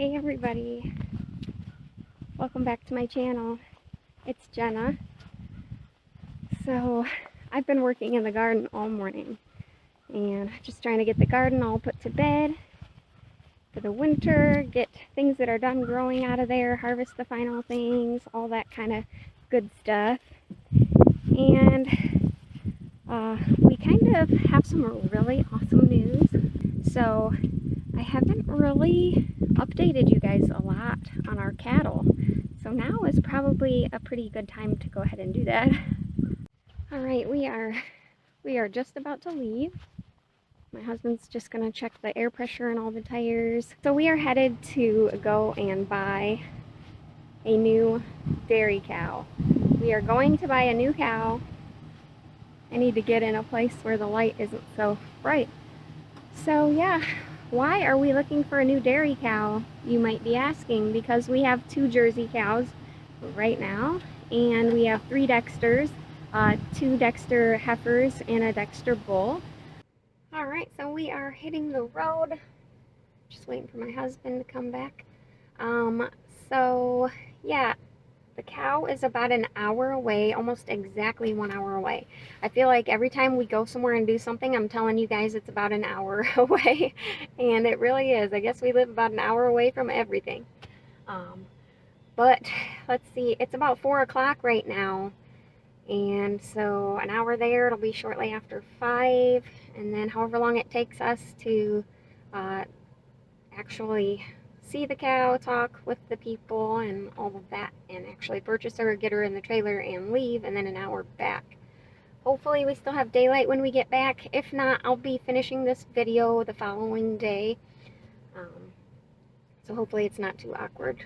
Hey everybody, welcome back to my channel. It's Jenna. So I've been working in the garden all morning and just trying to get the garden all put to bed for the winter, get things that are done growing out of there, harvest the final things, all that kind of good stuff. And we kind of have some really awesome news. So I haven't really updated you guys a lot on our cattle. So now is probably a pretty good time to go ahead and do that. All right, we are just about to leave. My husband's just gonna check the air pressure and all the tires. So we are headed to go and buy a new dairy cow. We are going to buy a new cow. I need to get in a place where the light isn't so bright. So yeah, why are we looking for a new dairy cow, you might be asking? Because we have 2 Jersey cows right now, and we have 3 Dexters, 2 Dexter heifers and a Dexter bull. All right, so we are hitting the road. Just waiting for my husband to come back. So yeah, the cow is about an hour away, almost exactly 1 hour away. I feel like every time we go somewhere and do something, I'm telling you guys it's about an hour away, and it really is. I guess we live about an hour away from everything. But let's see, it's about 4 o'clock right now, and so an hour there, it'll be shortly after 5, and then however long it takes us to actually see the cow, talk with the people and all of that, and actually purchase her, get her in the trailer and leave, and then an hour back. Hopefully we still have daylight when we get back. If not, I'll be finishing this video the following day. So hopefully it's not too awkward.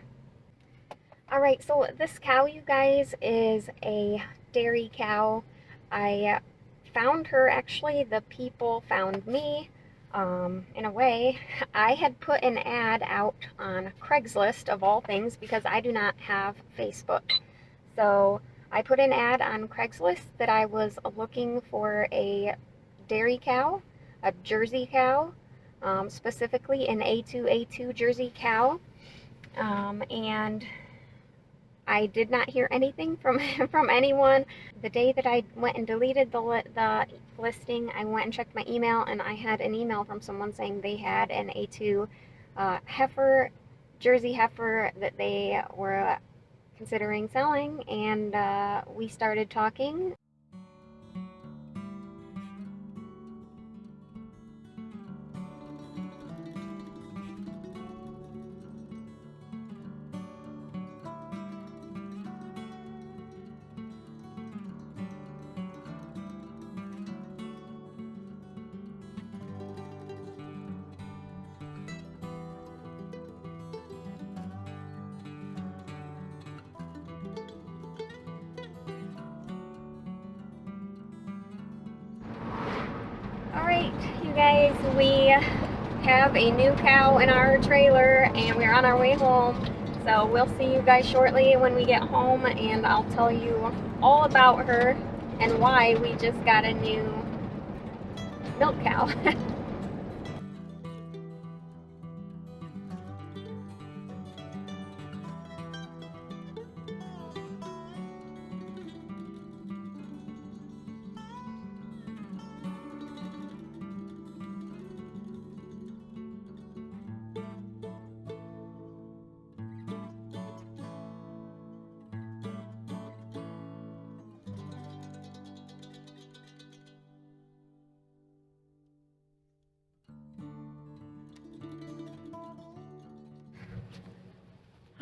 Alright, so this cow, you guys, is a dairy cow. I found her, actually, the people found me. In a way, I had put an ad out on Craigslist, of all things, because I do not have Facebook. So I put an ad on Craigslist that I was looking for a dairy cow, a Jersey cow, specifically an A2 Jersey cow, and I did not hear anything from anyone. The day that I went and deleted the listing, I went and checked my email, and I had an email from someone saying they had an A2 heifer, Jersey heifer, that they were considering selling, and we started talking. Alright, you guys, we have a new cow in our trailer and we're on our way home. So we'll see you guys shortly when we get home, and I'll tell you all about her and why we just got a new milk cow.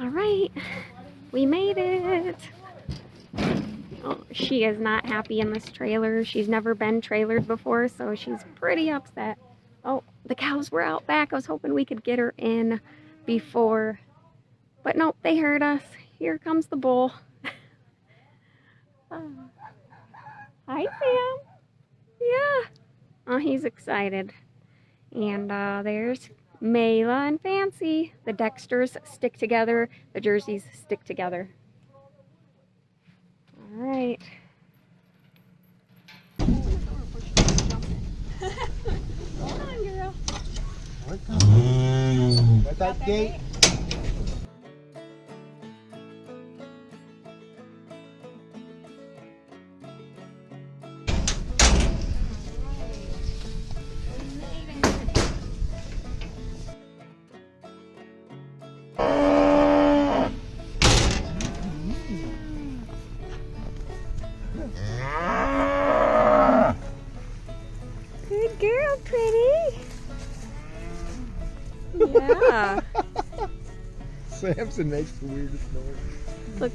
Alright, we made it. Oh, she is not happy in this trailer. She's never been trailered before, so she's pretty upset. Oh, the cows were out back. I was hoping we could get her in before, but nope, they heard us. Here comes the bull. Oh. Hi, Sam. Yeah. Oh, he's excited. And there's Mayla and Fancy. The Dexters stick together. The Jerseys stick together. All right. Hold on, girl. What's that gate? Yeah. Samson makes the weirdest noise. Look.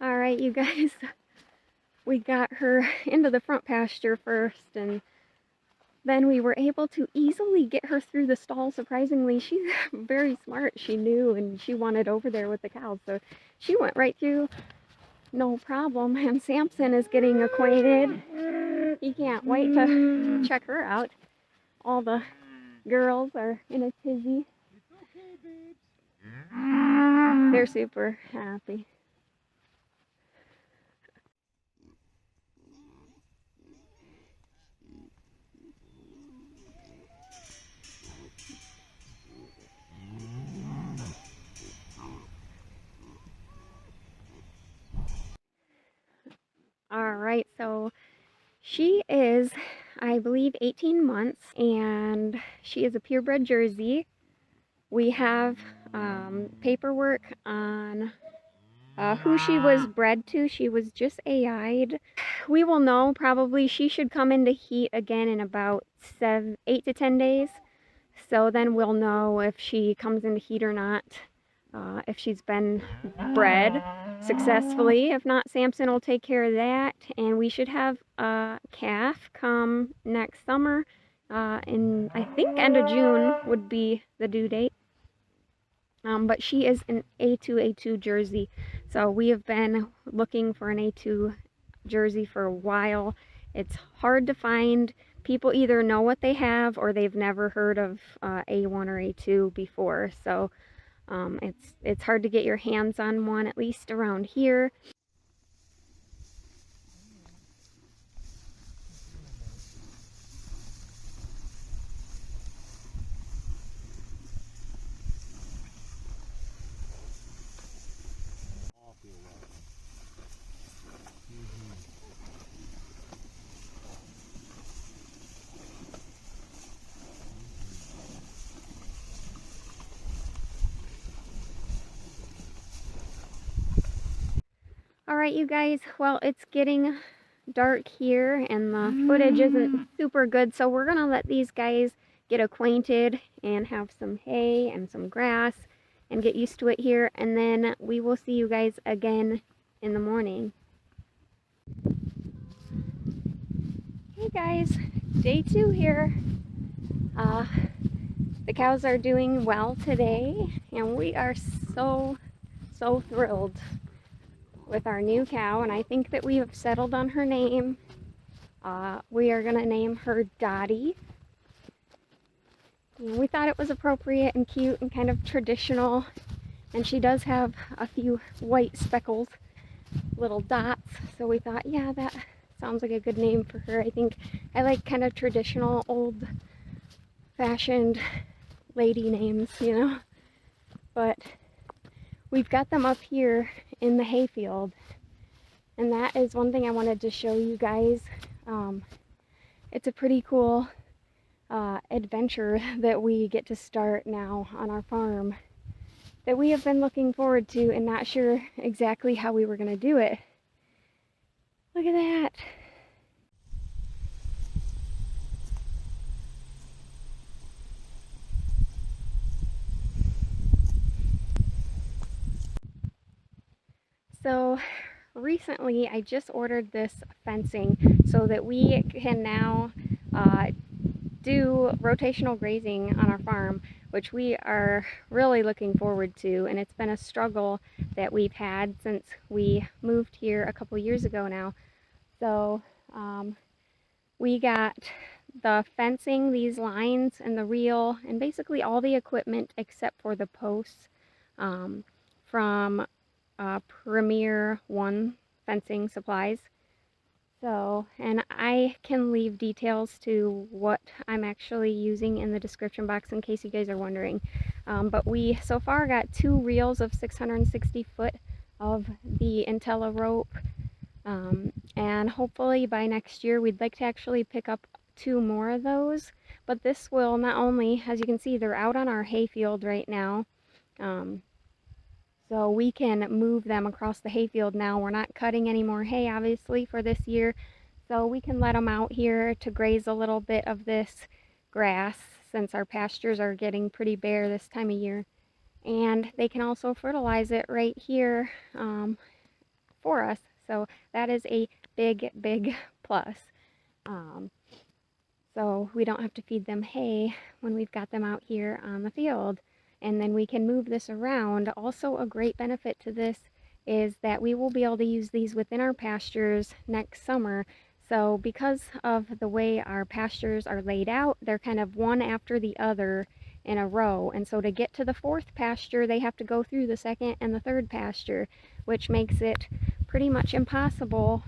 All right, you guys, we got her into the front pasture first, and then we were able to easily get her through the stall. Surprisingly, she's very smart. She knew, and she wanted over there with the cows, so she went right through, no problem. And Samson is getting acquainted. He can't wait to check her out. All the girls are in a tizzy. They're super happy. All right, so she is, I believe, 18 months, and she is a purebred Jersey. We have paperwork on who she was bred to. She was just AI'd. We will know probably. She should come into heat again in about 8 to 10 days. So then we'll know if she comes into heat or not. If she's been bred successfully. If not, Samson will take care of that. And we should have a calf come next summer. In, I think, end of June would be the due date. But she is an A2 Jersey. So we have been looking for an A2 Jersey for a while. It's hard to find. People either know what they have or they've never heard of A1 or A2 before. So it's hard to get your hands on one, at least around here. All right, you guys, well, it's getting dark here and the footage isn't super good, so we're gonna let these guys get acquainted and have some hay and some grass and get used to it here, and then we will see you guys again in the morning. Hey guys, day 2 here. The cows are doing well today, and we are so thrilled with our new cow, and I think that we have settled on her name. We are gonna name her Dottie. And we thought it was appropriate and cute and kind of traditional, and she does have a few white speckles, little dots, so we thought, yeah, that sounds like a good name for her. I think I like kind of traditional, old-fashioned lady names, you know, but we've got them up here in the hayfield, and that is one thing I wanted to show you guys. It's a pretty cool adventure that we get to start now on our farm. that we have been looking forward to and not sure exactly how we were going to do it. Look at that. So recently I just ordered this fencing so that we can now do rotational grazing on our farm, which we are really looking forward to, and it's been a struggle that we've had since we moved here a couple years ago now. So we got the fencing, these lines, and the reel, and basically all the equipment except for the posts from Premier One Fencing Supplies. So, and I can leave details to what I'm actually using in the description box in case you guys are wondering. But we so far got 2 reels of 660 foot of the Intella rope. And hopefully by next year we'd like to actually pick up 2 more of those. But this will not only, as you can see, they're out on our hayfield right now. So we can move them across the hayfield now. We're not cutting any more hay, obviously, for this year. So we can let them out here to graze a little bit of this grass since our pastures are getting pretty bare this time of year. And they can also fertilize it right here for us. So that is a big, big plus. So we don't have to feed them hay when we've got them out here on the field. And then we can move this around. Also, a great benefit to this is that we will be able to use these within our pastures next summer. So because of the way our pastures are laid out, they're kind of one after the other in a row. And so to get to the 4th pasture, they have to go through the 2nd and the 3rd pasture, which makes it pretty much impossible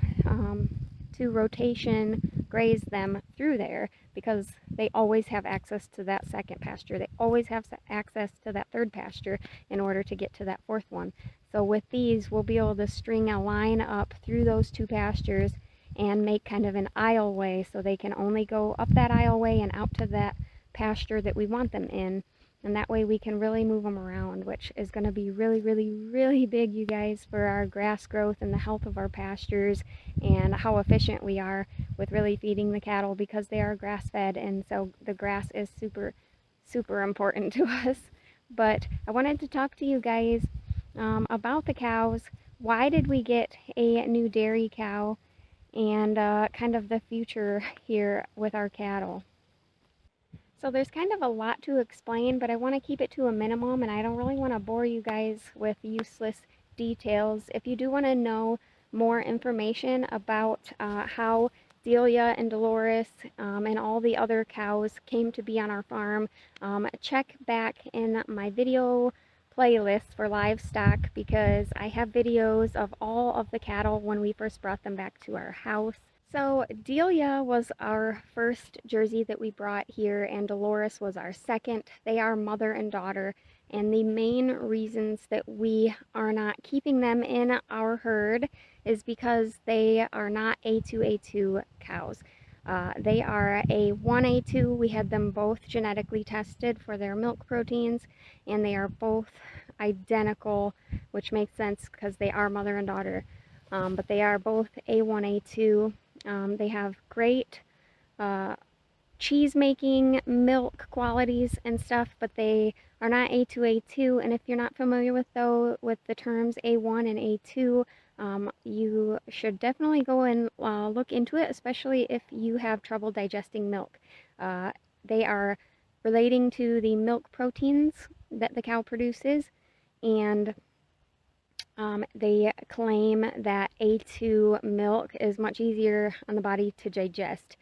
to rotation graze them through there, because they always have access to that 2nd pasture. They always have access to that 3rd pasture in order to get to that 4th one. So with these, we'll be able to string a line up through those 2 pastures and make kind of an aisleway, so they can only go up that aisleway and out to that pasture that we want them in. And that way we can really move them around, which is going to be really, really, really big, you guys, for our grass growth and the health of our pastures and how efficient we are with really feeding the cattle, because they are grass fed, and so the grass is super, super important to us. But I wanted to talk to you guys about the cows. Why did we get a new dairy cow, and kind of the future here with our cattle. So there's kind of a lot to explain, but I want to keep it to a minimum, and I don't really want to bore you guys with useless details. If you do want to know more information about how Delia and Dolores and all the other cows came to be on our farm, check back in my video playlist for livestock, because I have videos of all of the cattle when we first brought them back to our house. So Delia was our first Jersey that we brought here, and Dolores was our second. They are mother and daughter, and the main reasons that we are not keeping them in our herd is because they are not A2A2 cows. They are a 1A2. We had them both genetically tested for their milk proteins, and they are both identical, which makes sense because they are mother and daughter. But they are both A1A2. They have great cheese making, milk qualities and stuff, but they are not A2A2. And if you're not familiar with the terms A1 and A2, you should definitely go and look into it, especially if you have trouble digesting milk. They are relating to the milk proteins that the cow produces, and they claim that A2 milk is much easier on the body to digest.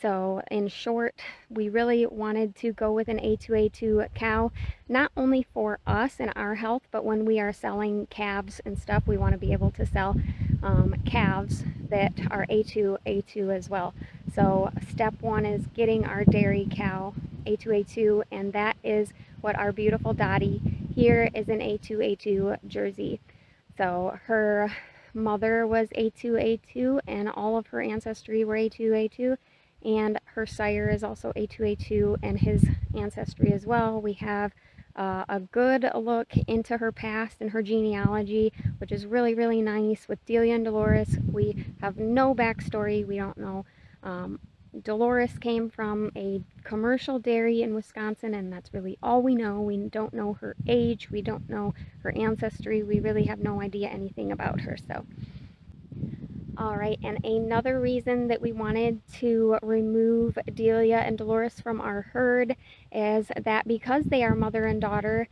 So in short, we really wanted to go with an A2A2 cow, not only for us and our health, but when we are selling calves and stuff, we want to be able to sell calves that are A2A2 as well. So step one is getting our dairy cow A2A2, and that is what our beautiful Dottie here is, an A2A2 Jersey. So her mother was A2A2, and all of her ancestry were A2A2, and her sire is also A2A2 and his ancestry as well. We have a good look into her past and her genealogy, which is really, really nice. With Delia and Dolores, we have no backstory. We don't know. Dolores came from a commercial dairy in Wisconsin, and that's really all we know. We don't know her age. We don't know her ancestry. We really have no idea anything about her. So, all right, and another reason that we wanted to remove Delia and Dolores from our herd is that because they are mother and daughter,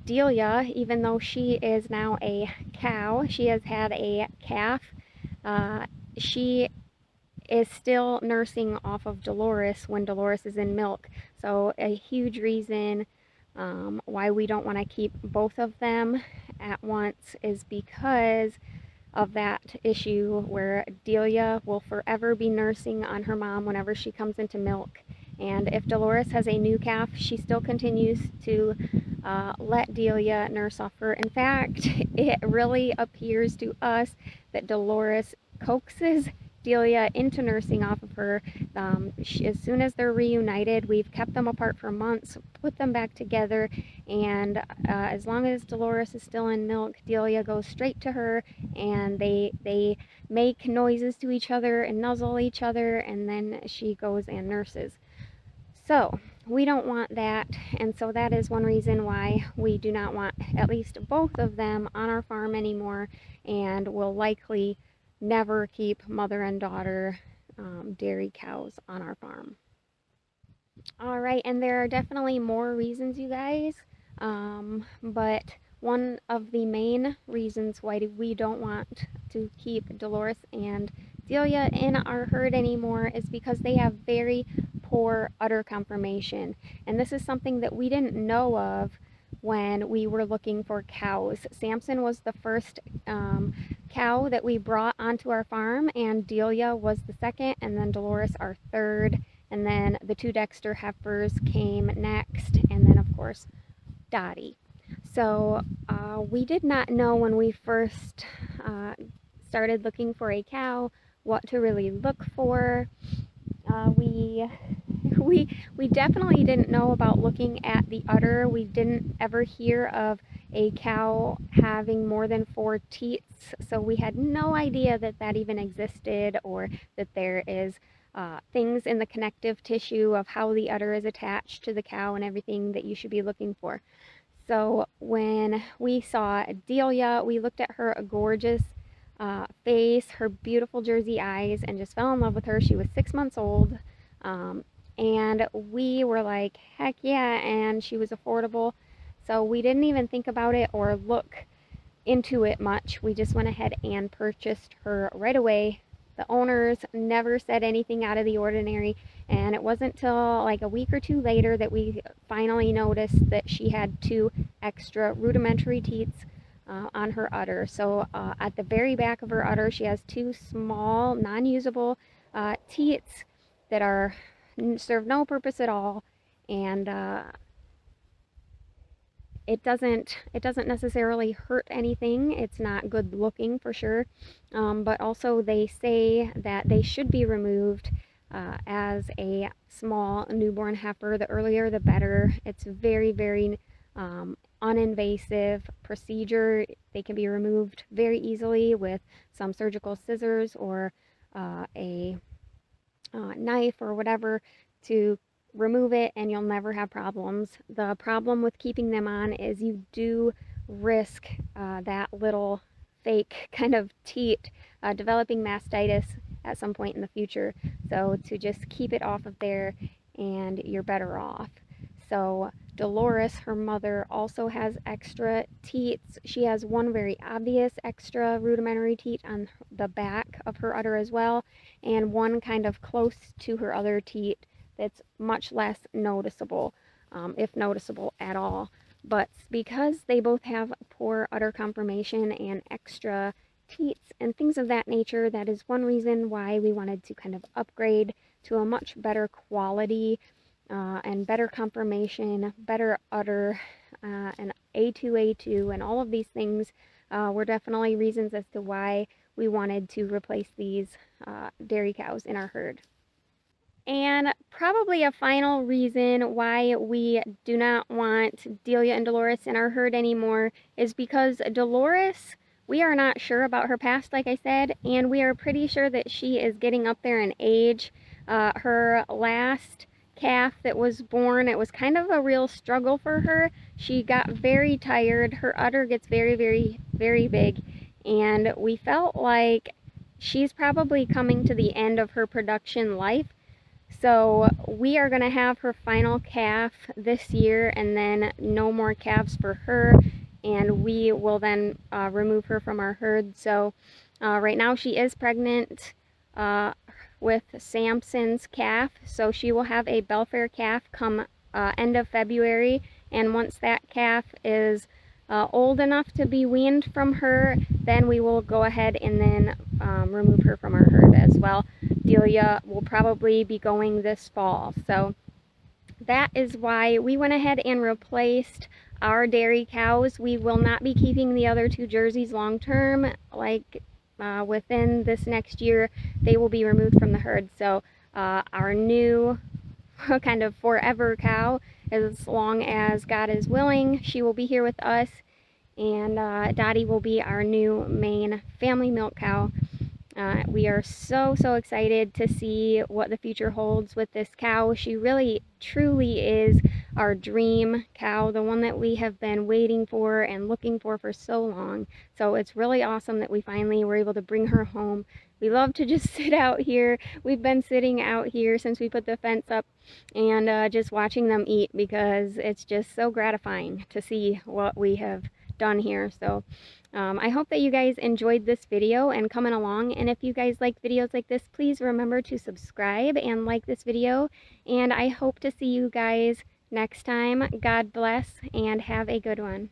Delia, even though she is now a cow, she has had a calf, she is still nursing off of Dolores when Dolores is in milk. So a huge reason why we don't want to keep both of them at once is because of that issue where Delia will forever be nursing on her mom whenever she comes into milk. And if Dolores has a new calf, she still continues to let Delia nurse off her. In fact, it really appears to us that Dolores coaxes Delia into nursing off of her. As soon as they're reunited, we've kept them apart for months, put them back together, and as long as Dolores is still in milk, Delia goes straight to her, and they make noises to each other and nuzzle each other, and then she goes and nurses. So we don't want that, and so that is one reason why we do not want at least both of them on our farm anymore, and will likely never keep mother and daughter dairy cows on our farm. All right, and there are definitely more reasons, you guys, but one of the main reasons why we don't want to keep Dolores and Delia in our herd anymore is because they have very poor udder conformation, and this is something that we didn't know of when we were looking for cows. Samson was the first cow that we brought onto our farm, and Delia was the second, and then Dolores our third, and then the two Dexter heifers came next, and then of course Dottie. So we did not know when we first started looking for a cow what to really look for. We definitely didn't know about looking at the udder. We didn't ever hear of a cow having more than 4 teats, so we had no idea that that even existed, or that there is things in the connective tissue of how the udder is attached to the cow and everything that you should be looking for. So when we saw Delia, we looked at her gorgeous face, her beautiful Jersey eyes, and just fell in love with her. She was 6 months old. And we were like, heck yeah, and she was affordable. So we didn't even think about it or look into it much. We just went ahead and purchased her right away. The owners never said anything out of the ordinary, and it wasn't till like a week or two later that we finally noticed that she had 2 extra rudimentary teats on her udder. So at the very back of her udder, she has 2 small, non-usable teats that are serve no purpose at all, and it doesn't necessarily hurt anything. It's not good looking for sure, but also they say that they should be removed as a small newborn heifer. The earlier the better. It's very, very uninvasive procedure. They can be removed very easily with some surgical scissors or a knife or whatever to remove it, and you'll never have problems. The problem with keeping them on is you do risk that little fake kind of teat developing mastitis at some point in the future. So to just keep it off of there, and you're better off. So Dolores, her mother, also has extra teats. She has one very obvious extra rudimentary teat on the back of her udder as well, and one kind of close to her other teat that's much less noticeable, if noticeable at all. But because they both have poor udder conformation and extra teats and things of that nature, that is one reason why we wanted to kind of upgrade to a much better quality and better conformation, better udder, and A2A2, and all of these things were definitely reasons as to why we wanted to replace these dairy cows in our herd. And probably a final reason why we do not want Delia and Dolores in our herd anymore is because Dolores, we are not sure about her past, like I said, and we are pretty sure that she is getting up there in age. Her last calf that was born, it was kind of a real struggle for her. She got very tired. Her udder gets very, very, very big, and we felt like she's probably coming to the end of her production life. So we are going to have her final calf this year, and then no more calves for her, and we will then remove her from our herd. So right now she is pregnant with Samson's calf, so she will have a Belfair calf come end of February, and once that calf is old enough to be weaned from her, then we will go ahead and then remove her from our herd as well. Delia will probably be going this fall. So that is why we went ahead and replaced our dairy cows. We will not be keeping the other 2 Jerseys long term. Like within this next year, they will be removed from the herd. So our new kind of forever cow, as long as God is willing, she will be here with us, and Dottie will be our new main family milk cow. We are so excited to see what the future holds with this cow. She really truly is our dream cow, the one that we have been waiting for and looking for so long. So it's really awesome that we finally were able to bring her home. We love to just sit out here. We've been sitting out here since we put the fence up and just watching them eat, because it's just so gratifying to see what we have done here. So I hope that you guys enjoyed this video and coming along, and if you guys like videos like this, please remember to subscribe and like this video, and I hope to see you guys next time. God bless and have a good one.